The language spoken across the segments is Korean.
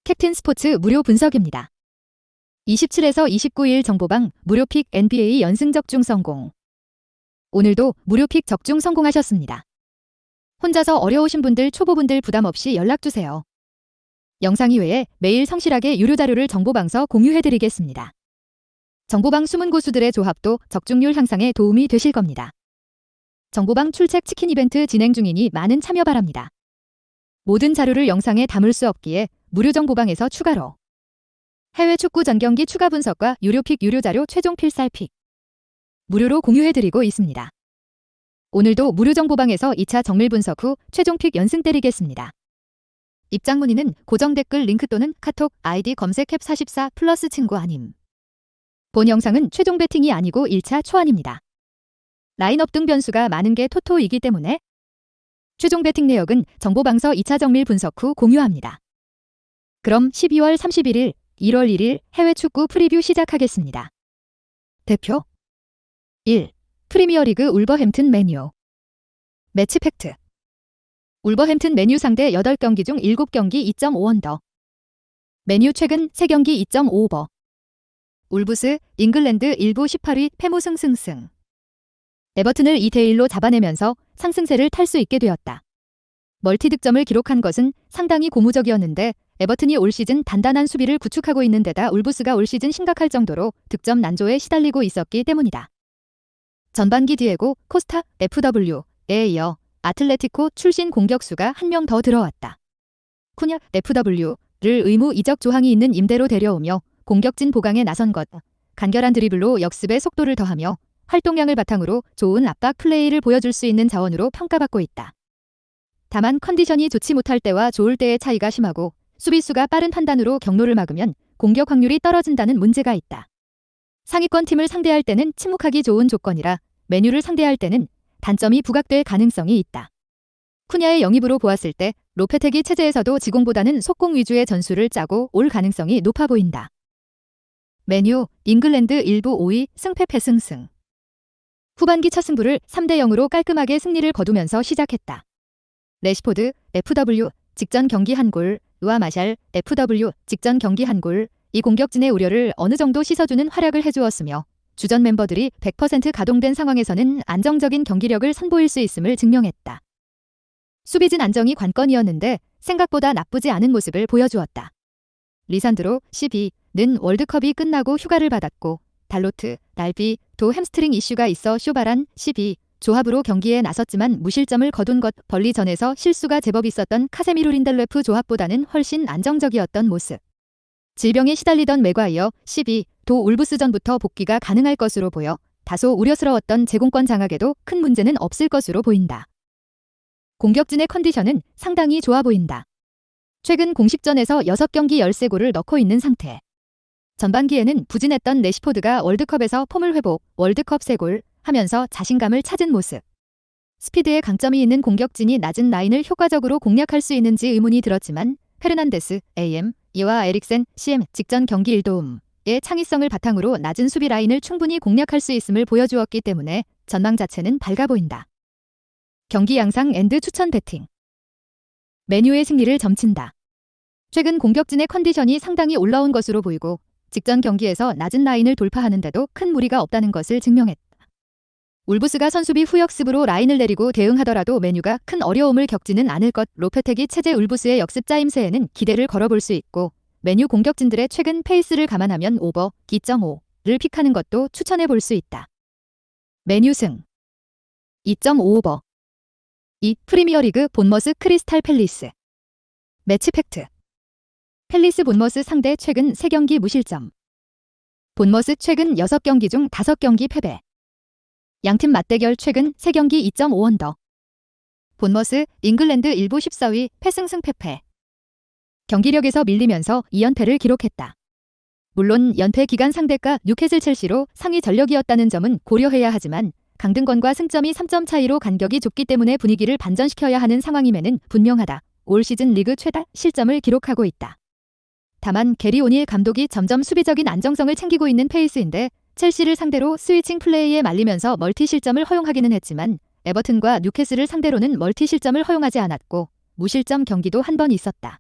캡틴 스포츠 무료 분석입니다. 27에서 29일 정보방 무료픽 NBA 연승 적중 성공. 오늘도 무료픽 적중 성공하셨습니다. 혼자서 어려우신 분들, 초보분들 부담 없이 연락주세요. 영상 이외에 매일 성실하게 유료 자료를 정보방서 공유해드리겠습니다. 정보방 숨은 고수들의 조합도 적중률 향상에 도움이 되실 겁니다. 정보방 출첵 치킨 이벤트 진행 중이니 많은 참여 바랍니다. 모든 자료를 영상에 담을 수 없기에 무료 정보방에서 추가로 해외 축구 전경기 추가 분석과 유료픽 유료 자료 최종 필살픽 무료로 공유해드리고 있습니다. 오늘도 무료 정보방에서 2차 정밀 분석 후 최종 픽 연승 때리겠습니다. 입장 문의는 고정 댓글 링크 또는 카톡 아이디 검색 캡44 플러스 친구 아님. 본 영상은 최종 배팅이 아니고 1차 초안입니다. 라인업 등 변수가 많은 게 토토이기 때문에 최종 배팅 내역은 정보방서 2차 정밀 분석 후 공유합니다. 그럼 12월 31일, 1월 1일 해외 축구 프리뷰 시작하겠습니다. 대표 1. 프리미어리그 울버햄튼 맨유. 매치 팩트. 울버햄튼 맨유 상대 8경기 중 7경기 2.5언더. 맨유 최근 3경기 2.5오버. 울브스, 잉글랜드 일부 18위 패무승승승. 에버튼을 2대1로 잡아내면서 상승세를 탈 수 있게 되었다. 멀티 득점을 기록한 것은 상당히 고무적이었는데 에버튼이 올 시즌 단단한 수비를 구축하고 있는 데다 울브스가 올 시즌 심각할 정도로 득점 난조에 시달리고 있었기 때문이다. 전반기 디에고 코스타 FW에 이어 아틀레티코 출신 공격수가 한 명 더 들어왔다. 쿠냐 FW를 의무 이적 조항이 있는 임대로 데려오며 공격진 보강에 나선 것, 간결한 드리블로 역습의 속도를 더하며 활동량을 바탕으로 좋은 압박 플레이를 보여줄 수 있는 자원으로 평가받고 있다. 다만 컨디션이 좋지 못할 때와 좋을 때의 차이가 심하고 수비수가 빠른 판단으로 경로를 막으면 공격 확률이 떨어진다는 문제가 있다. 상위권 팀을 상대할 때는 침묵하기 좋은 조건이라 맨유를 상대할 때는 단점이 부각될 가능성이 있다. 쿠냐의 영입으로 보았을 때 로페테기 체제에서도 지공보다는 속공 위주의 전술을 짜고 올 가능성이 높아 보인다. 맨유, 잉글랜드 일부 5위 승패 패승승. 후반기 첫 승부를 3대0으로 깔끔하게 승리를 거두면서 시작했다. 레시포드, FW, 직전 경기 한 골, 으아 마샬, FW, 직전 경기 한 골, 이 공격진의 우려를 어느 정도 씻어주는 활약을 해주었으며 주전 멤버들이 100% 가동된 상황에서는 안정적인 경기력을 선보일 수 있음을 증명했다. 수비진 안정이 관건이었는데 생각보다 나쁘지 않은 모습을 보여주었다. 리산드로, 12는 월드컵이 끝나고 휴가를 받았고 달로트, 날비, 도 햄스트링 이슈가 있어 쇼바란, 12 조합으로 경기에 나섰지만 무실점을 거둔 것 벌리전에서 실수가 제법 있었던 카세미루 린델레프 조합보다는 훨씬 안정적이었던 모습. 질병에 시달리던 맥과이어, 12도 울브스전부터 복귀가 가능할 것으로 보여 다소 우려스러웠던 제공권 장악에도 큰 문제는 없을 것으로 보인다. 공격진의 컨디션은 상당히 좋아 보인다. 최근 공식전에서 6경기 13골을 넣고 있는 상태. 전반기에는 부진했던 레시포드가 월드컵에서 폼을 회복, 월드컵 3골 하면서 자신감을 찾은 모습. 스피드에 강점이 있는 공격진이 낮은 라인을 효과적으로 공략할 수 있는지 의문이 들었지만 페르난데스, AM, 이와 에릭센, CM 직전 경기 1도움의 창의성을 바탕으로 낮은 수비 라인을 충분히 공략할 수 있음을 보여주었기 때문에 전망 자체는 밝아 보인다. 경기 양상 앤드 추천 배팅. 맨유의 승리를 점친다. 최근 공격진의 컨디션이 상당히 올라온 것으로 보이고 직전 경기에서 낮은 라인을 돌파하는데도 큰 무리가 없다는 것을 증명했다. 울브스가 선수비 후역습으로 라인을 내리고 대응하더라도 맨유가 큰 어려움을 겪지는 않을 것. 로페테기 체제 울브스의 역습 짜임새에는 기대를 걸어볼 수 있고 맨유 공격진들의 최근 페이스를 감안하면 오버 2.5를 픽하는 것도 추천해 볼 수 있다. 맨유 승 2.5오버. 2. 프리미어리그 본머스 크리스탈 팰리스. 매치 팩트. 팰리스 본머스 상대 최근 3경기 무실점. 본머스 최근 6경기 중 5경기 패배. 양팀 맞대결 최근 3경기 2.5언더. 본머스, 잉글랜드 일부 14위 패승승 패패. 경기력에서 밀리면서 2연패를 기록했다. 물론 연패 기간 상대가 뉴캐슬 첼시로 상위 전력이었다는 점은 고려해야 하지만 강등권과 승점이 3점 차이로 간격이 좁기 때문에 분위기를 반전시켜야 하는 상황임에는 분명하다. 올 시즌 리그 최다 실점을 기록하고 있다. 다만 게리 오닐 감독이 점점 수비적인 안정성을 챙기고 있는 페이스인데 첼시를 상대로 스위칭 플레이에 말리면서 멀티 실점을 허용하기는 했지만 에버튼과 뉴캐슬을 상대로는 멀티 실점을 허용하지 않았고 무실점 경기도 한 번 있었다.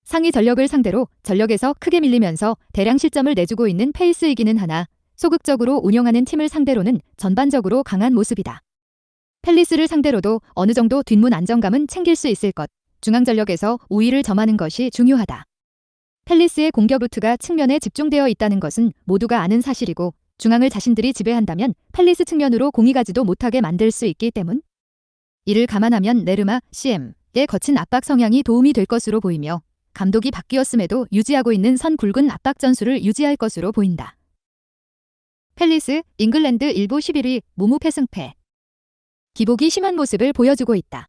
상위 전력을 상대로 전력에서 크게 밀리면서 대량 실점을 내주고 있는 페이스이기는 하나 소극적으로 운영하는 팀을 상대로는 전반적으로 강한 모습이다. 팰리스를 상대로도 어느 정도 뒷문 안정감은 챙길 수 있을 것. 중앙 전력에서 우위를 점하는 것이 중요하다. 팰리스의 공격 루트가 측면에 집중되어 있다는 것은 모두가 아는 사실이고 중앙을 자신들이 지배한다면 팰리스 측면으로 공이 가지도 못하게 만들 수 있기 때문. 이를 감안하면 네르마, CM의 거친 압박 성향이 도움이 될 것으로 보이며 감독이 바뀌었음에도 유지하고 있는 선 굵은 압박 전술을 유지할 것으로 보인다. 팰리스, 잉글랜드 일부 11위, 무무패승패. 기복이 심한 모습을 보여주고 있다.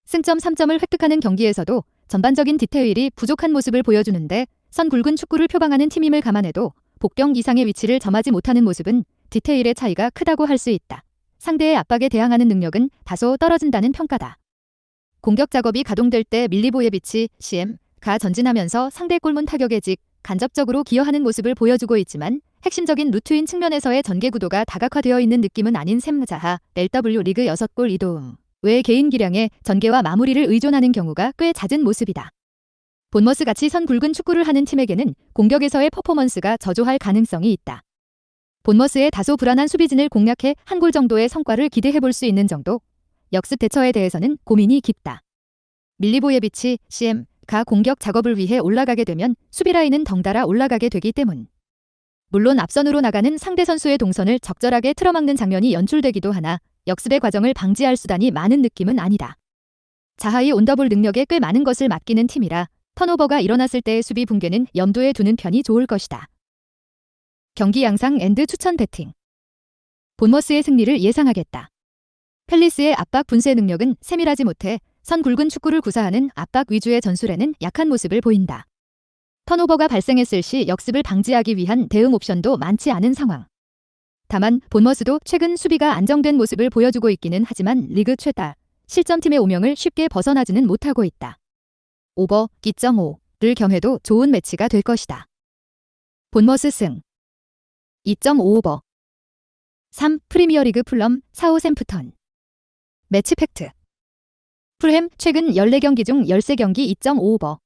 승점 3점을 획득하는 경기에서도 전반적인 디테일이 부족한 모습을 보여주는데 선 굵은 축구를 표방하는 팀임을 감안해도 복경 이상의 위치를 점하지 못하는 모습은 디테일의 차이가 크다고 할 수 있다. 상대의 압박에 대항하는 능력은 다소 떨어진다는 평가다. 공격 작업이 가동될 때 밀리보예비치, CM가 전진하면서 상대 골문 타격에 간접적으로 기여하는 모습을 보여주고 있지만 핵심적인 루트인 측면에서의 전개 구도가 다각화되어 있는 느낌은 아닌 샘 자하, LW 리그 6골 이도움. 외 개인 기량에 전개와 마무리를 의존하는 경우가 꽤 잦은 모습이다. 본머스같이 선 굵은 축구를 하는 팀에게는 공격에서의 퍼포먼스가 저조할 가능성이 있다. 본머스의 다소 불안한 수비진을 공략해 한 골 정도의 성과를 기대해볼 수 있는 정도. 역습 대처에 대해서는 고민이 깊다. 밀리보예비치, CM가 공격 작업을 위해 올라가게 되면 수비 라인은 덩달아 올라가게 되기 때문. 물론 앞선으로 나가는 상대 선수의 동선을 적절하게 틀어막는 장면이 연출되기도 하나 역습의 과정을 방지할 수단이 많은 느낌은 아니다. 자하의 온더볼 능력에 꽤 많은 것을 맡기는 팀이라 턴오버가 일어났을 때의 수비 붕괴는 염두에 두는 편이 좋을 것이다. 경기 양상 앤드 추천 배팅. 본머스의 승리를 예상하겠다. 팰리스의 압박 분쇄 능력은 세밀하지 못해 선 굵은 축구를 구사하는 압박 위주의 전술에는 약한 모습을 보인다. 턴오버가 발생했을 시 역습을 방지하기 위한 대응 옵션도 많지 않은 상황. 다만 본머스도 최근 수비가 안정된 모습을 보여주고 있기는 하지만 리그 최다 실점팀의 오명을 쉽게 벗어나지는 못하고 있다. 오버 2.5를 경해도 좋은 매치가 될 것이다. 본머스 승 2.5오버. 3. 프리미어리그 풀럼 사우샘프턴. 매치 팩트. 풀햄 최근 14경기 중 13경기 2.5오버.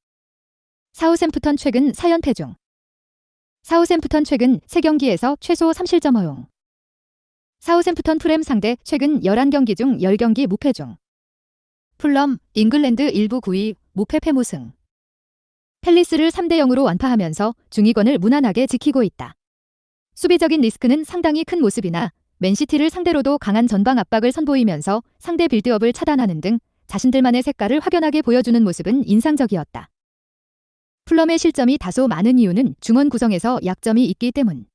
사우샘프턴 최근 4연패 중. 사우샘프턴 최근 3경기에서 최소 3실점 허용. 사우샘프턴 풀햄 상대 최근 11경기 중 10경기 무패 중. 풀럼, 잉글랜드 일부 9위, 무패 패무승. 팰리스를 3대0으로 완파하면서 중위권을 무난하게 지키고 있다. 수비적인 리스크는 상당히 큰 모습이나 맨시티를 상대로도 강한 전방 압박을 선보이면서 상대 빌드업을 차단하는 등 자신들만의 색깔을 확연하게 보여주는 모습은 인상적이었다. 풀럼의 실점이 다소 많은 이유는 중원 구성에서 약점이 있기 때문.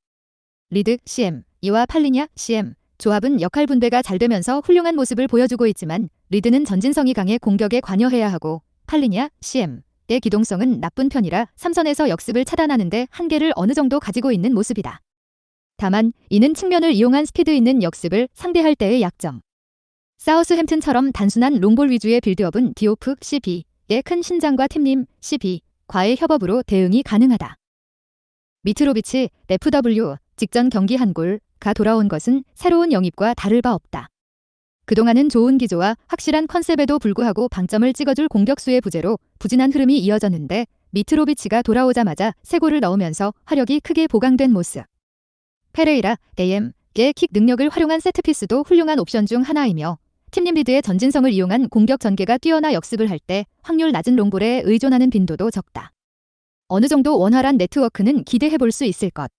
리드, CM, 이와 팔리냐, CM 조합은 역할 분배가 잘 되면서 훌륭한 모습을 보여주고 있지만 리드는 전진성이 강해 공격에 관여해야 하고 팔리냐, CM의 기동성은 나쁜 편이라 삼선에서 역습을 차단하는데 한계를 어느 정도 가지고 있는 모습이다. 다만 이는 측면을 이용한 스피드 있는 역습을 상대할 때의 약점. 사우스햄튼처럼 단순한 롱볼 위주의 빌드업은 디오프, CB의 큰 신장과 팀님, CB 과의 협업으로 대응이 가능하다. 미트로비치, FW 직전 경기 한 골가 돌아온 것은 새로운 영입과 다를 바 없다. 그동안은 좋은 기조와 확실한 컨셉에도 불구하고 방점을 찍어줄 공격수의 부재로 부진한 흐름이 이어졌는데 미트로비치가 돌아오자마자 세 골을 넣으면서 화력이 크게 보강된 모습. 페레이라, AM의 킥 능력을 활용한 세트피스도 훌륭한 옵션 중 하나이며 팀님 리드의 전진성을 이용한 공격 전개가 뛰어나 역습을 할 때 확률 낮은 롱볼에 의존하는 빈도도 적다. 어느 정도 원활한 네트워크는 기대해볼 수 있을 것.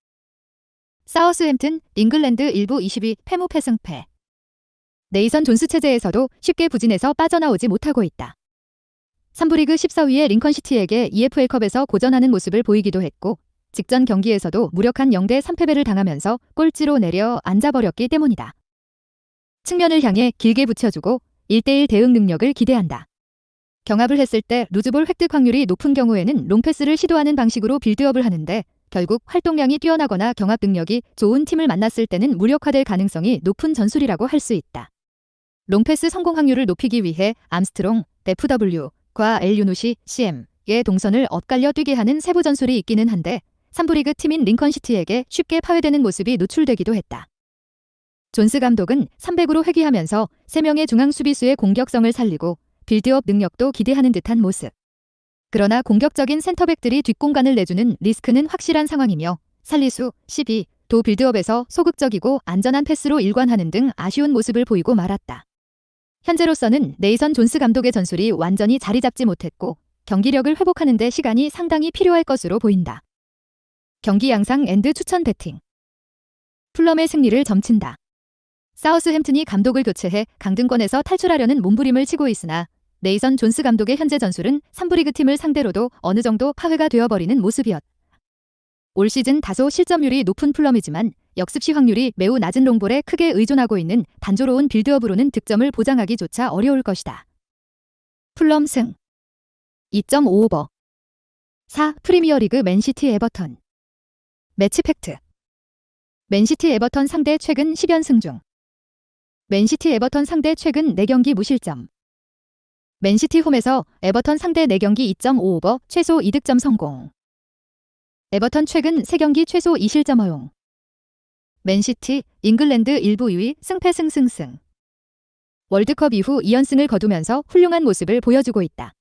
사우스햄튼, 잉글랜드 일부 22 패무 패승패. 네이선 존스 체제에서도 쉽게 부진해서 빠져나오지 못하고 있다. 3부 리그 14위의 링컨시티에게 EFL컵에서 고전하는 모습을 보이기도 했고 직전 경기에서도 무력한 0대 3패배를 당하면서 꼴찌로 내려 앉아버렸기 때문이다. 측면을 향해 길게 붙여주고 1대1 대응 능력을 기대한다. 경합을 했을 때 루즈볼 획득 확률이 높은 경우에는 롱패스를 시도하는 방식으로 빌드업을 하는데 결국 활동량이 뛰어나거나 경합 능력이 좋은 팀을 만났을 때는 무력화될 가능성이 높은 전술이라고 할 수 있다. 롱패스 성공 확률을 높이기 위해 암스트롱, FW과 엘유누시, CM의 동선을 엇갈려 뛰게 하는 세부 전술이 있기는 한데 3부 리그 팀인 링컨시티에게 쉽게 파괴되는 모습이 노출되기도 했다. 존스 감독은 300으로 회귀하면서 3명의 중앙 수비수의 공격성을 살리고 빌드업 능력도 기대하는 듯한 모습. 그러나 공격적인 센터백들이 뒷공간을 내주는 리스크는 확실한 상황이며 살리수 12도 빌드업에서 소극적이고 안전한 패스로 일관하는 등 아쉬운 모습을 보이고 말았다. 현재로서는 네이선 존스 감독의 전술이 완전히 자리 잡지 못했고 경기력을 회복하는 데 시간이 상당히 필요할 것으로 보인다. 경기 양상 앤드 추천 배팅. 풀럼의 승리를 점친다. 사우스햄튼이 감독을 교체해 강등권에서 탈출하려는 몸부림을 치고 있으나 네이선 존스 감독의 현재 전술은 3부 리그 팀을 상대로도 어느 정도 파회가 되어버리는 모습이었다. 올 시즌 다소 실점률이 높은 풀럼이지만 역습시 확률이 매우 낮은 롱볼에 크게 의존하고 있는 단조로운 빌드업으로는 득점을 보장하기조차 어려울 것이다. 풀럼 승 2.5오버. 4. 프리미어리그 맨시티 에버턴. 매치 팩트. 맨시티 에버턴 상대 최근 10연승 중 맨시티 에버턴 상대 최근 4경기 무실점. 맨시티 홈에서 에버턴 상대 4경기 2.5오버 최소 2득점 성공. 에버턴 최근 3경기 최소 2실점 허용. 맨시티 잉글랜드 1부 2위 승패 승승승. 월드컵 이후 2연승을 거두면서 훌륭한 모습을 보여주고 있다.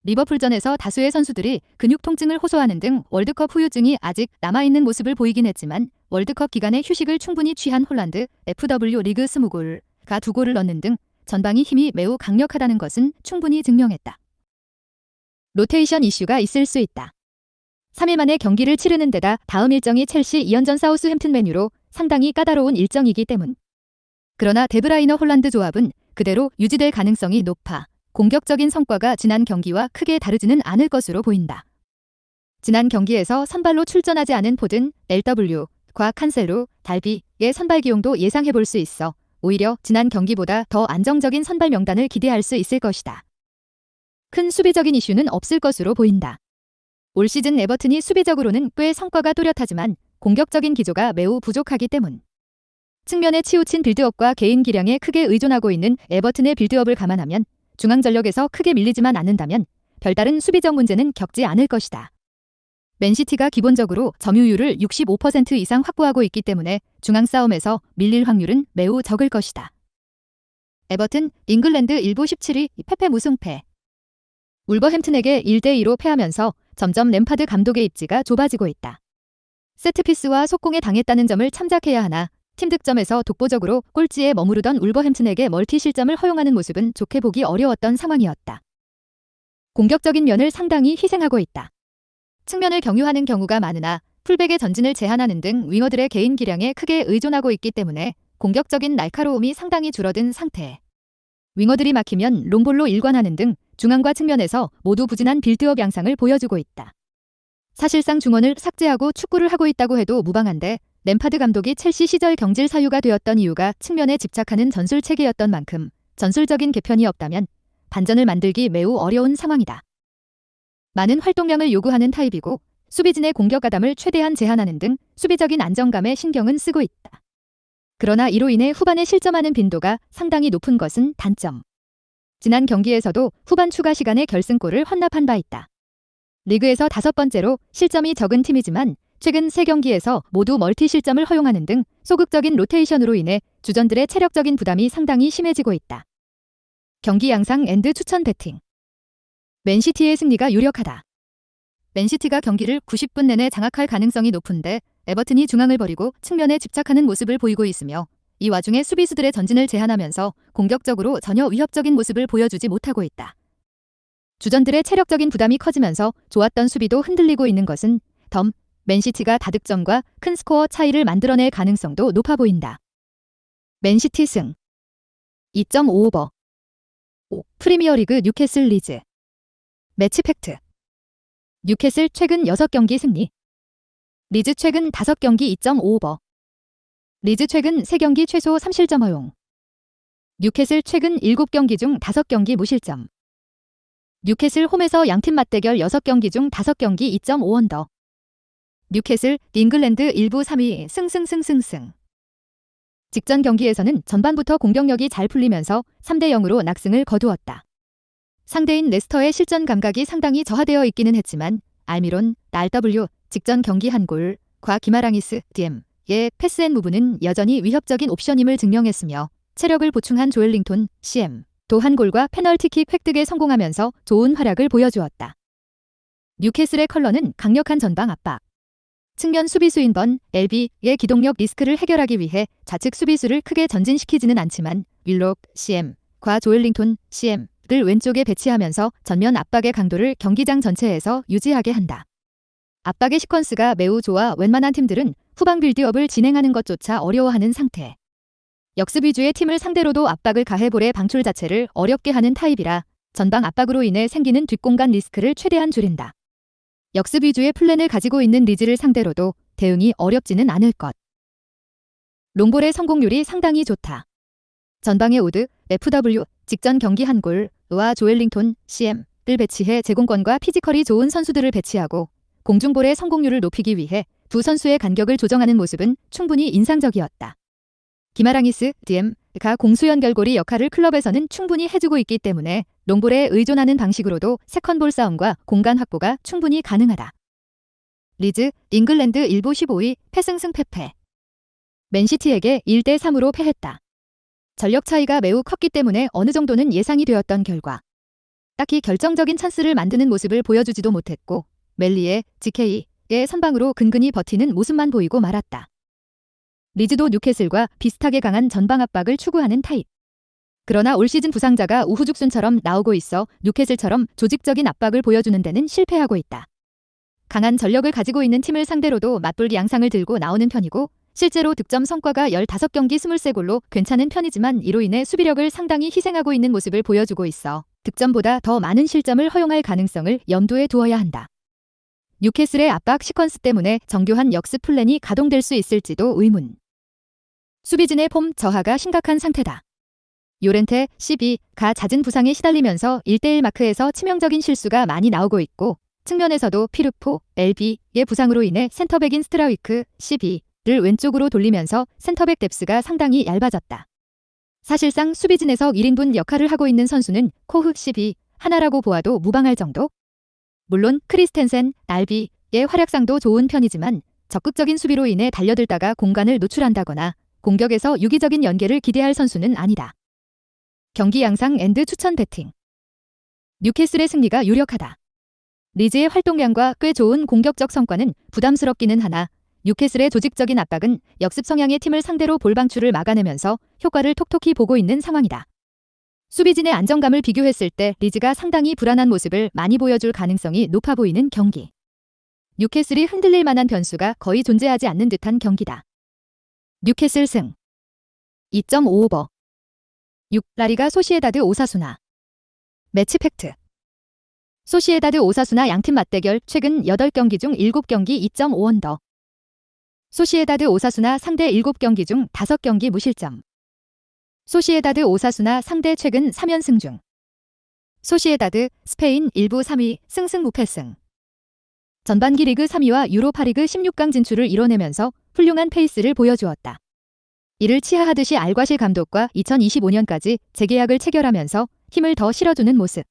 리버풀전에서 다수의 선수들이 근육 통증을 호소하는 등 월드컵 후유증이 아직 남아있는 모습을 보이긴 했지만 월드컵 기간에 휴식을 충분히 취한 홀란드 FW 리그 20골, 가 2골을 넣는 등 전방위 힘이 매우 강력하다는 것은 충분히 증명했다. 로테이션 이슈가 있을 수 있다. 3일 만에 경기를 치르는 데다 다음 일정이 첼시 2연전 사우스햄튼 맨유로 상당히 까다로운 일정이기 때문. 그러나 데브라이너 홀란드 조합은 그대로 유지될 가능성이 높아 공격적인 성과가 지난 경기와 크게 다르지는 않을 것으로 보인다. 지난 경기에서 선발로 출전하지 않은 포든, LW과 칸셀로, 달비의 선발 기용도 예상해볼 수 있어 오히려 지난 경기보다 더 안정적인 선발 명단을 기대할 수 있을 것이다. 큰 수비적인 이슈는 없을 것으로 보인다. 올 시즌 에버튼이 수비적으로는 꽤 성과가 또렷하지만 공격적인 기조가 매우 부족하기 때문. 측면에 치우친 빌드업과 개인 기량에 크게 의존하고 있는 에버튼의 빌드업을 감안하면 중앙 전력에서 크게 밀리지만 않는다면 별다른 수비적 문제는 겪지 않을 것이다. 맨시티가 기본적으로 점유율을 65% 이상 확보하고 있기 때문에 중앙 싸움에서 밀릴 확률은 매우 적을 것이다. 에버튼 잉글랜드 1부 17위 패패 무승패. 울버햄튼에게 1대2로 패하면서 점점 램파드 감독의 입지가 좁아지고 있다. 세트피스와 속공에 당했다는 점을 참작해야 하나 팀 득점에서 독보적으로 꼴찌에 머무르던 울버햄튼에게 멀티 실점을 허용하는 모습은 좋게 보기 어려웠던 상황이었다. 공격적인 면을 상당히 희생하고 있다. 측면을 경유하는 경우가 많으나 풀백의 전진을 제한하는 등 윙어들의 개인 기량에 크게 의존하고 있기 때문에 공격적인 날카로움이 상당히 줄어든 상태. 윙어들이 막히면 롱볼로 일관하는 등 중앙과 측면에서 모두 부진한 빌드업 양상을 보여주고 있다. 사실상 중원을 삭제하고 축구를 하고 있다고 해도 무방한데 램파드 감독이 첼시 시절 경질 사유가 되었던 이유가 측면에 집착하는 전술 체계였던 만큼 전술적인 개편이 없다면 반전을 만들기 매우 어려운 상황이다. 많은 활동량을 요구하는 타입이고 수비진의 공격 가담을 최대한 제한하는 등 수비적인 안정감에 신경은 쓰고 있다. 그러나 이로 인해 후반에 실점하는 빈도가 상당히 높은 것은 단점. 지난 경기에서도 후반 추가 시간에 결승골을 헌납한 바 있다. 리그에서 5번째로 실점이 적은 팀이지만 최근 3경기에서 모두 멀티 실점을 허용하는 등 소극적인 로테이션으로 인해 주전들의 체력적인 부담이 상당히 심해지고 있다. 경기 양상 앤드 추천 배팅. 맨시티의 승리가 유력하다. 맨시티가 경기를 90분 내내 장악할 가능성이 높은데 에버튼이 중앙을 버리고 측면에 집착하는 모습을 보이고 있으며 이 와중에 수비수들의 전진을 제한하면서 공격적으로 전혀 위협적인 모습을 보여주지 못하고 있다. 주전들의 체력적인 부담이 커지면서 좋았던 수비도 흔들리고 있는 것은 맨시티가 다득점과 큰 스코어 차이를 만들어낼 가능성도 높아 보인다. 맨시티 승 2.5오버. 5. 프리미어리그 뉴캐슬 리즈. 매치 팩트. 뉴캐슬 최근 6경기 승리. 리즈 최근 5경기 2.5오버. 리즈 최근 3경기 최소 3실점 허용. 뉴캐슬 최근 7경기 중 5경기 무실점. 뉴캐슬 홈에서 양팀 맞대결 6경기 중 5경기 2.5언더. 뉴캐슬 잉글랜드 1부 3위 승승승승승. 직전 경기에서는 전반부터 공격력이 잘 풀리면서 3대0으로 낙승을 거두었다. 상대인 레스터의 실전 감각이 상당히 저하되어 있기는 했지만 알미론, RW, 직전 경기 한 골과 기마랑이스, DM의 패스앤무브는 여전히 위협적인 옵션임을 증명했으며 체력을 보충한 조엘링톤, CM, 또 한 골과 페널티킥 획득에 성공하면서 좋은 활약을 보여주었다. 뉴캐슬의 컬러는 강력한 전방 압박. 측면 수비수인 번, LB의 기동력 리스크를 해결하기 위해 좌측 수비수를 크게 전진시키지는 않지만 윌록, CM과 조엘링톤, CM을 왼쪽에 배치하면서 전면 압박의 강도를 경기장 전체에서 유지하게 한다. 압박의 시퀀스가 매우 좋아 웬만한 팀들은 후방 빌드업을 진행하는 것조차 어려워하는 상태. 역습 위주의 팀을 상대로도 압박을 가해 볼의 방출 자체를 어렵게 하는 타입이라 전방 압박으로 인해 생기는 뒷공간 리스크를 최대한 줄인다. 역습 위주의 플랜을 가지고 있는 리즈를 상대로도 대응이 어렵지는 않을 것. 롱볼의 성공률이 상당히 좋다. 전방에 우드, FW, 직전 경기 한 골과 조엘링톤, CM을 배치해 제공권과 피지컬이 좋은 선수들을 배치하고 공중볼의 성공률을 높이기 위해 두 선수의 간격을 조정하는 모습은 충분히 인상적이었다. 기마랑이스, DM가 공수 연결고리 역할을 클럽에서는 충분히 해주고 있기 때문에 롱볼에 의존하는 방식으로도 세컨볼 싸움과 공간 확보가 충분히 가능하다. 리즈, 잉글랜드 일부 15위 패승승 패패. 맨시티에게 1대3으로 패했다. 전력 차이가 매우 컸기 때문에 어느 정도는 예상이 되었던 결과. 딱히 결정적인 찬스를 만드는 모습을 보여주지도 못했고 멜리의 GK의 선방으로 근근히 버티는 모습만 보이고 말았다. 리즈도 뉴캐슬과 비슷하게 강한 전방 압박을 추구하는 타입. 그러나 올 시즌 부상자가 우후죽순처럼 나오고 있어 뉴캐슬처럼 조직적인 압박을 보여주는 데는 실패하고 있다. 강한 전력을 가지고 있는 팀을 상대로도 맞불 양상을 들고 나오는 편이고 실제로 득점 성과가 15경기 23골로 괜찮은 편이지만 이로 인해 수비력을 상당히 희생하고 있는 모습을 보여주고 있어 득점보다 더 많은 실점을 허용할 가능성을 염두에 두어야 한다. 뉴캐슬의 압박 시퀀스 때문에 정교한 역습 플랜이 가동될 수 있을지도 의문. 수비진의 폼 저하가 심각한 상태다. 요렌테, CB가 잦은 부상에 시달리면서 1대1 마크에서 치명적인 실수가 많이 나오고 있고 측면에서도 피르포, LB의 부상으로 인해 센터백인 스트라위크, CB를 왼쪽으로 돌리면서 센터백 뎁스가 상당히 얇아졌다. 사실상 수비진에서 1인분 역할을 하고 있는 선수는 코흐, CB 하나라고 보아도 무방할 정도? 물론 크리스텐센, 알비의 활약상도 좋은 편이지만 적극적인 수비로 인해 달려들다가 공간을 노출한다거나 공격에서 유기적인 연계를 기대할 선수는 아니다. 경기 양상 앤드 추천 배팅. 뉴캐슬의 승리가 유력하다. 리즈의 활동량과 꽤 좋은 공격적 성과는 부담스럽기는 하나 뉴캐슬의 조직적인 압박은 역습 성향의 팀을 상대로 볼 방출을 막아내면서 효과를 톡톡히 보고 있는 상황이다. 수비진의 안정감을 비교했을 때 리즈가 상당히 불안한 모습을 많이 보여줄 가능성이 높아 보이는 경기. 뉴캐슬이 흔들릴 만한 변수가 거의 존재하지 않는 듯한 경기다. 뉴캐슬 승 2.5오버 6. 라리가 소시에다드 오사수나. 매치 팩트. 소시에다드 오사수나 양팀 맞대결 최근 8경기 중 7경기 2.5언더. 소시에다드 오사수나 상대 7경기 중 5경기 무실점. 소시에다드 오사수나 상대 최근 3연승 중. 소시에다드 스페인 1부 3위 승승 무패승. 전반기 리그 3위와 유로파리그 16강 진출을 이뤄내면서 훌륭한 페이스를 보여주었다. 이를 치하하듯이 알과실 감독과 2025년까지 재계약을 체결하면서 힘을 더 실어주는 모습.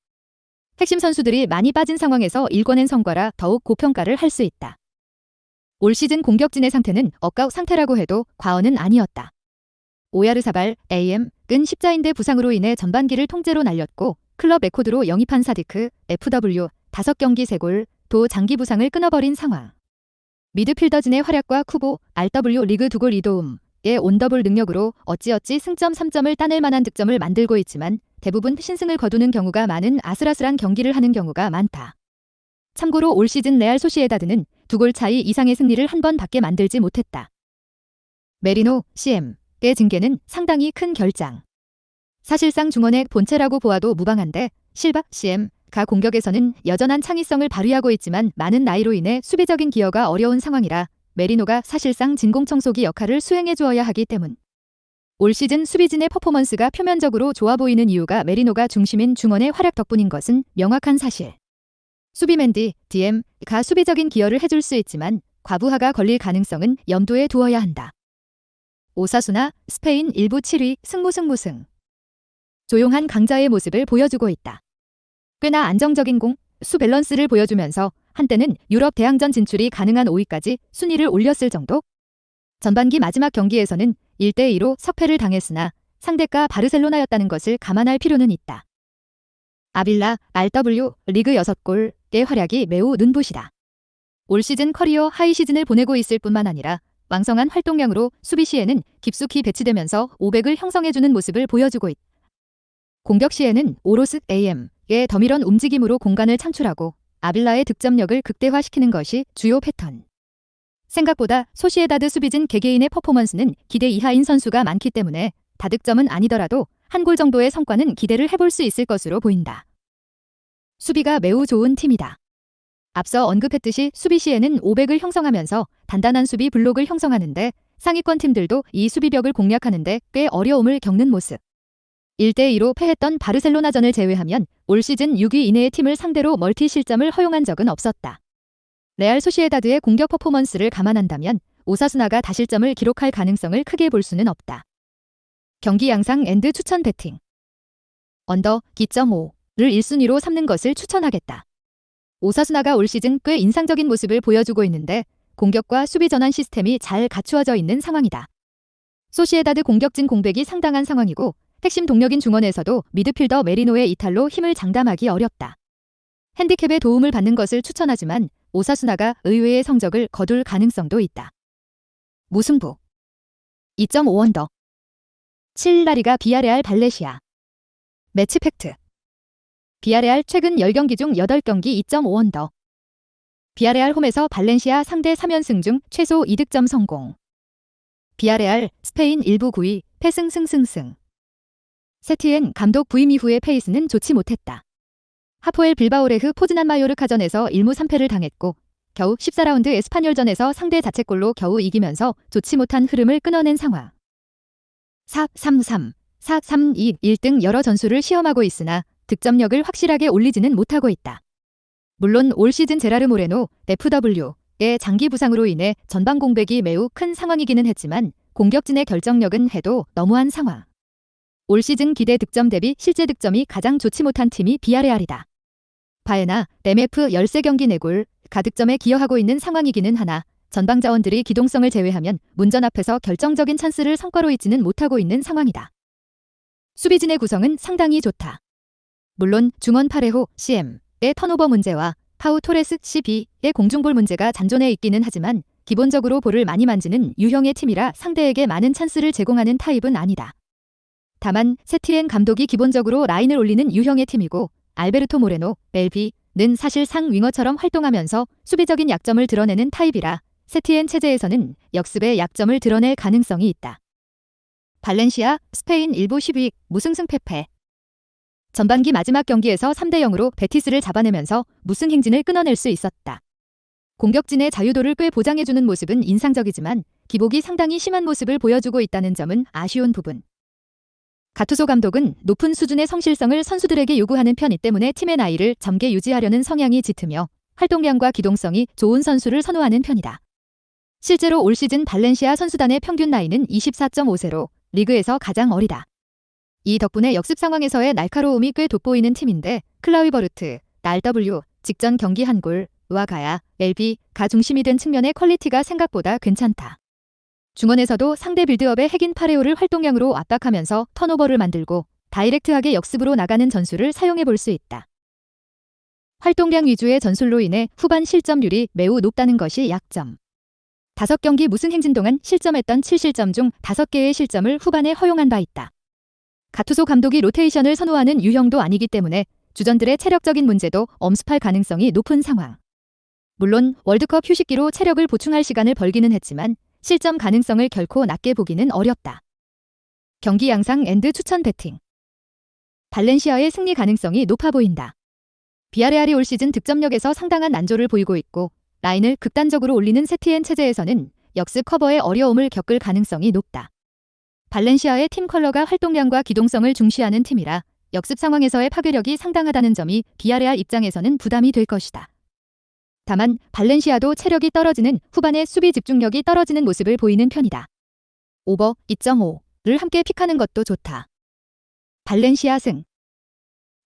핵심 선수들이 많이 빠진 상황에서 일궈낸 성과라 더욱 고평가를 할 수 있다. 올 시즌 공격진의 상태는 억가웃 상태라고 해도 과언은 아니었다. 오야르사발, AM은 십자인대 부상으로 인해 전반기를 통째로 날렸고 클럽 레코드로 영입한 사디크, FW 5경기 3골, 도 장기 부상을 끊어버린 상황. 미드필더진의 활약과 쿠보, RW 리그 2골 2도움의 온더볼 능력으로 어찌어찌 승점 3점을 따낼 만한 득점을 만들고 있지만 대부분 신승을 거두는 경우가 많은 아슬아슬한 경기를 하는 경우가 많다. 참고로 올 시즌 레알 소시에다드는 2골 차이 이상의 승리를 한 번밖에 만들지 못했다. 메리노, CM의 징계는 상당히 큰 결장. 사실상 중원의 본체라고 보아도 무방한데 실바, CM가 공격에서는 여전한 창의성을 발휘하고 있지만 많은 나이로 인해 수비적인 기여가 어려운 상황이라 메리노가 사실상 진공청소기 역할을 수행해 주어야 하기 때문. 올 시즌 수비진의 퍼포먼스가 표면적으로 좋아 보이는 이유가 메리노가 중심인 중원의 활약 덕분인 것은 명확한 사실. 수비맨디, DM가 수비적인 기여를 해줄 수 있지만 과부하가 걸릴 가능성은 염두에 두어야 한다. 오사수나 스페인 1부 7위 승무승무승. 조용한 강자의 모습을 보여주고 있다. 꽤나 안정적인 수 밸런스를 보여주면서 한때는 유럽 대항전 진출이 가능한 5위까지 순위를 올렸을 정도? 전반기 마지막 경기에서는 1대2로 석패를 당했으나 상대가 바르셀로나였다는 것을 감안할 필요는 있다. 아빌라, RW, 리그 6골의 활약이 매우 눈부시다. 올 시즌 커리어 하이 시즌을 보내고 있을 뿐만 아니라 왕성한 활동량으로 수비 시에는 깊숙이 배치되면서 500을 형성해주는 모습을 보여주고 있다. 공격 시에는 오로스 AM의 더미런 움직임으로 공간을 창출하고 아빌라의 득점력을 극대화시키는 것이 주요 패턴. 생각보다 소시에다드 수비진 개개인의 퍼포먼스는 기대 이하인 선수가 많기 때문에 다득점은 아니더라도 한 골 정도의 성과는 기대를 해볼 수 있을 것으로 보인다. 수비가 매우 좋은 팀이다. 앞서 언급했듯이 수비 시에는 500을 형성하면서 단단한 수비 블록을 형성하는데 상위권 팀들도 이 수비벽을 공략하는데 꽤 어려움을 겪는 모습. 1대2로 패했던 바르셀로나전을 제외하면 올 시즌 6위 이내의 팀을 상대로 멀티 실점을 허용한 적은 없었다. 레알 소시에다드의 공격 퍼포먼스를 감안한다면 오사수나가 다실점을 기록할 가능성을 크게 볼 수는 없다. 경기 양상 앤드 추천 배팅. 언더 2.5를 1순위로 삼는 것을 추천하겠다. 오사수나가 올 시즌 꽤 인상적인 모습을 보여주고 있는데 공격과 수비 전환 시스템이 잘 갖추어져 있는 상황이다. 소시에다드 공격진 공백이 상당한 상황이고 핵심 동력인 중원에서도 미드필더 메리노의 이탈로 힘을 장담하기 어렵다. 핸디캡의 도움을 받는 것을 추천하지만 오사수나가 의외의 성적을 거둘 가능성도 있다. 무승부 2.5 언더 7 라리가 비아레알 발레시아. 매치 팩트. 비아레알 최근 10경기 중 8경기 2.5 언더. 비아레알 홈에서 발렌시아 상대 3연승 중 최소 2득점 성공. 비아레알 스페인 1부 9위 패승승승승. 세티엔 감독 부임 이후의 페이스는 좋지 못했다. 하포엘 빌바오레흐 포즈난 마요르카전에서 1무 3패를 당했고 겨우 14라운드 에스파뇰전에서 상대 자책골로 겨우 이기면서 좋지 못한 흐름을 끊어낸 상황. 4-3-3, 4-3-2, 1등 여러 전술을 시험하고 있으나 득점력을 확실하게 올리지는 못하고 있다. 물론 올 시즌 제라르 모레노, FW의 장기 부상으로 인해 전방 공백이 매우 큰 상황이기는 했지만 공격진의 결정력은 해도 너무한 상황. 올 시즌 기대 득점 대비 실제 득점이 가장 좋지 못한 팀이 비아레알이다. 바에나, MF 13경기 4골, 가득점에 기여하고 있는 상황이기는 하나 전방 자원들이 기동성을 제외하면 문전 앞에서 결정적인 찬스를 성과로 잇지는 못하고 있는 상황이다. 수비진의 구성은 상당히 좋다. 물론 중원 파레호 CM의 턴오버 문제와 파우 토레스 CB의 공중볼 문제가 잔존해 있기는 하지만 기본적으로 볼을 많이 만지는 유형의 팀이라 상대에게 많은 찬스를 제공하는 타입은 아니다. 다만 세티엔 감독이 기본적으로 라인을 올리는 유형의 팀이고 알베르토 모레노, 멜비는 사실상 윙어처럼 활동하면서 수비적인 약점을 드러내는 타입이라 세티엔 체제에서는 역습의 약점을 드러낼 가능성이 있다. 발렌시아, 스페인 1부 10위, 무승승 패패. 전반기 마지막 경기에서 3대0으로 베티스를 잡아내면서 무승 행진을 끊어낼 수 있었다. 공격진의 자유도를 꽤 보장해주는 모습은 인상적이지만 기복이 상당히 심한 모습을 보여주고 있다는 점은 아쉬운 부분. 가투소 감독은 높은 수준의 성실성을 선수들에게 요구하는 편이기 때문에 팀의 나이를 젊게 유지하려는 성향이 짙으며 활동량과 기동성이 좋은 선수를 선호하는 편이다. 실제로 올 시즌 발렌시아 선수단의 평균 나이는 24.5세로 리그에서 가장 어리다. 이 덕분에 역습 상황에서의 날카로움이 꽤 돋보이는 팀인데 클라위버르트, RW, 직전 경기 한 골과 가야, LB가 중심이 된 측면의 퀄리티가 생각보다 괜찮다. 중원에서도 상대 빌드업의 핵인 파레오를 활동량으로 압박하면서 턴오버를 만들고 다이렉트하게 역습으로 나가는 전술을 사용해 볼 수 있다. 활동량 위주의 전술로 인해 후반 실점률이 매우 높다는 것이 약점. 5경기 무승 행진 동안 실점했던 7실점 중 5개의 실점을 후반에 허용한 바 있다. 가투소 감독이 로테이션을 선호하는 유형도 아니기 때문에 주전들의 체력적인 문제도 엄습할 가능성이 높은 상황. 물론 월드컵 휴식기로 체력을 보충할 시간을 벌기는 했지만 실점 가능성을 결코 낮게 보기는 어렵다. 경기 양상 앤드 추천 배팅. 발렌시아의 승리 가능성이 높아 보인다. 비아레알이 올 시즌 득점력에서 상당한 난조를 보이고 있고 라인을 극단적으로 올리는 세티엔 체제에서는 역습 커버에 어려움을 겪을 가능성이 높다. 발렌시아의 팀 컬러가 활동량과 기동성을 중시하는 팀이라 역습 상황에서의 파괴력이 상당하다는 점이 비아레알 입장에서는 부담이 될 것이다. 다만 발렌시아도 체력이 떨어지는 후반에 수비 집중력이 떨어지는 모습을 보이는 편이다. 오버 2.5를 함께 픽하는 것도 좋다. 발렌시아 승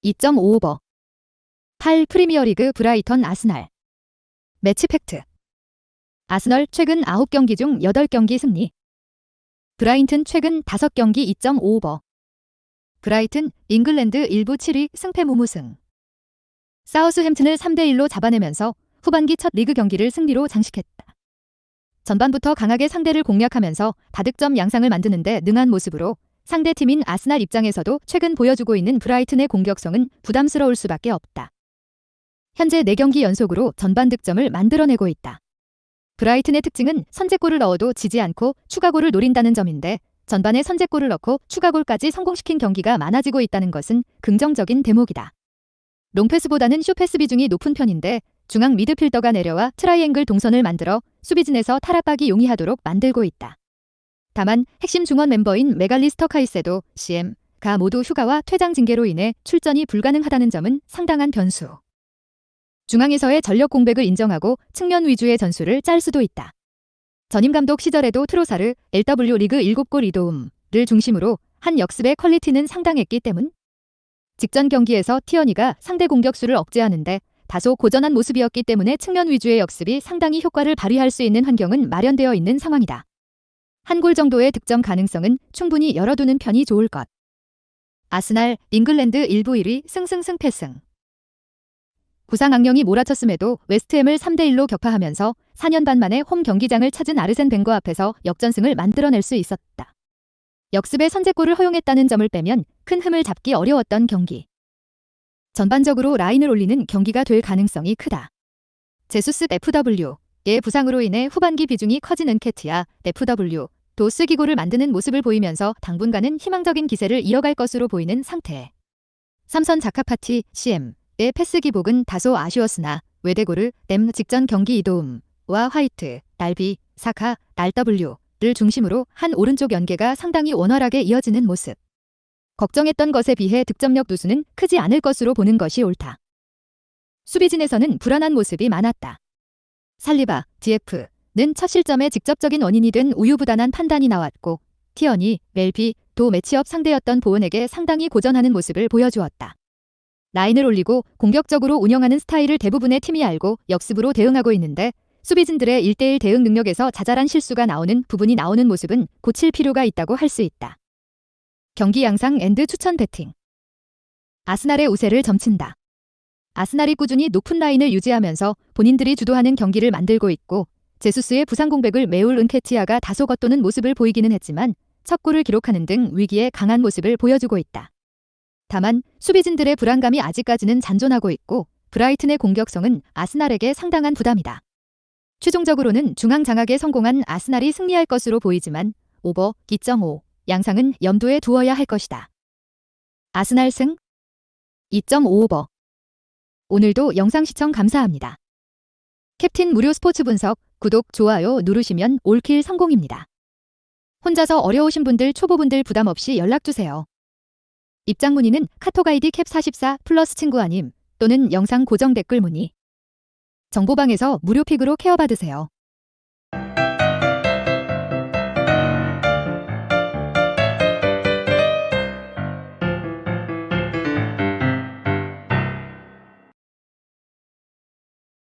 2.5 오버. 8 프리미어리그 브라이턴 아스날. 매치 팩트. 아스널 최근 9경기 중 8경기 승리. 브라이튼 최근 5경기 2.5 오버. 브라이튼, 잉글랜드 일부 7위 승패 무무승. 사우스햄튼을 3대1로 잡아내면서 후반기 첫 리그 경기를 승리로 장식했다. 전반부터 강하게 상대를 공략하면서 다득점 양상을 만드는데 능한 모습으로 상대팀인 아스날 입장에서도 최근 보여주고 있는 브라이튼의 공격성은 부담스러울 수밖에 없다. 현재 4경기 연속으로 전반 득점을 만들어내고 있다. 브라이튼의 특징은 선제골을 넣어도 지지 않고 추가골을 노린다는 점인데 전반에 선제골을 넣고 추가골까지 성공시킨 경기가 많아지고 있다는 것은 긍정적인 대목이다. 롱패스보다는 숏패스 비중이 높은 편인데 중앙 미드필더가 내려와 트라이앵글 동선을 만들어 수비진에서 탈압박이 용이하도록 만들고 있다. 다만 핵심 중원 멤버인 메갈리스터 카이세도, CM가 모두 휴가와 퇴장 징계로 인해 출전이 불가능하다는 점은 상당한 변수. 중앙에서의 전력 공백을 인정하고 측면 위주의 전술을 짤 수도 있다. 전임 감독 시절에도 트로사르, LW 리그 7골 이도움을 중심으로 한 역습의 퀄리티는 상당했기 때문. 직전 경기에서 티어니가 상대 공격수를 억제하는데 다소 고전한 모습이었기 때문에 측면 위주의 역습이 상당히 효과를 발휘할 수 있는 환경은 마련되어 있는 상황이다. 한 골 정도의 득점 가능성은 충분히 열어두는 편이 좋을 것. 아스날, 잉글랜드 일부 1위 승승승패승. 부상 악령이 몰아쳤음에도 웨스트햄을 3대1로 격파하면서 4년 반 만에 홈 경기장을 찾은 아르센 벵거 앞에서 역전승을 만들어낼 수 있었다. 역습의 선제골을 허용했다는 점을 빼면 큰 흠을 잡기 어려웠던 경기. 전반적으로 라인을 올리는 경기가 될 가능성이 크다. 제수스 FW의 부상으로 인해 후반기 비중이 커진 은케티아 FW도 쐐기골을 만드는 모습을 보이면서 당분간은 희망적인 기세를 이어갈 것으로 보이는 상태. 삼선 자카파티 CM의 패스 기복은 다소 아쉬웠으나 외대고르 댐 직전 경기 이도움과 화이트, 날비, 사카, RW를 중심으로 한 오른쪽 연계가 상당히 원활하게 이어지는 모습. 걱정했던 것에 비해 득점력 누수는 크지 않을 것으로 보는 것이 옳다. 수비진에서는 불안한 모습이 많았다. 살리바, DF는 첫 실점의 직접적인 원인이 된 우유부단한 판단이 나왔고 티어니, 멜비도 매치업 상대였던 보은에게 상당히 고전하는 모습을 보여주었다. 라인을 올리고 공격적으로 운영하는 스타일을 대부분의 팀이 알고 역습으로 대응하고 있는데 수비진들의 1대1 대응 능력에서 자잘한 실수가 나오는 부분이 나오는 모습은 고칠 필요가 있다고 할 수 있다. 경기 양상 앤드 추천 배팅. 아스날의 우세를 점친다. 아스날이 꾸준히 높은 라인을 유지하면서 본인들이 주도하는 경기를 만들고 있고 제수스의 부상 공백을 메울 은케티아가 다소 겉도는 모습을 보이기는 했지만 첫 골을 기록하는 등 위기에 강한 모습을 보여주고 있다. 다만 수비진들의 불안감이 아직까지는 잔존하고 있고 브라이튼의 공격성은 아스날에게 상당한 부담이다. 최종적으로는 중앙 장악에 성공한 아스날이 승리할 것으로 보이지만 오버 2.5 양상은 염두에 두어야 할 것이다. 아스날 승 2.5오버. 오늘도 영상 시청 감사합니다. 캡틴 무료 스포츠 분석, 구독, 좋아요 누르시면 올킬 성공입니다. 혼자서 어려우신 분들, 초보분들 부담 없이 연락주세요. 입장 문의는 카톡 아이디 캡44 플러스 친구 아님 또는 영상 고정 댓글 문의. 정보방에서 무료 픽으로 케어받으세요.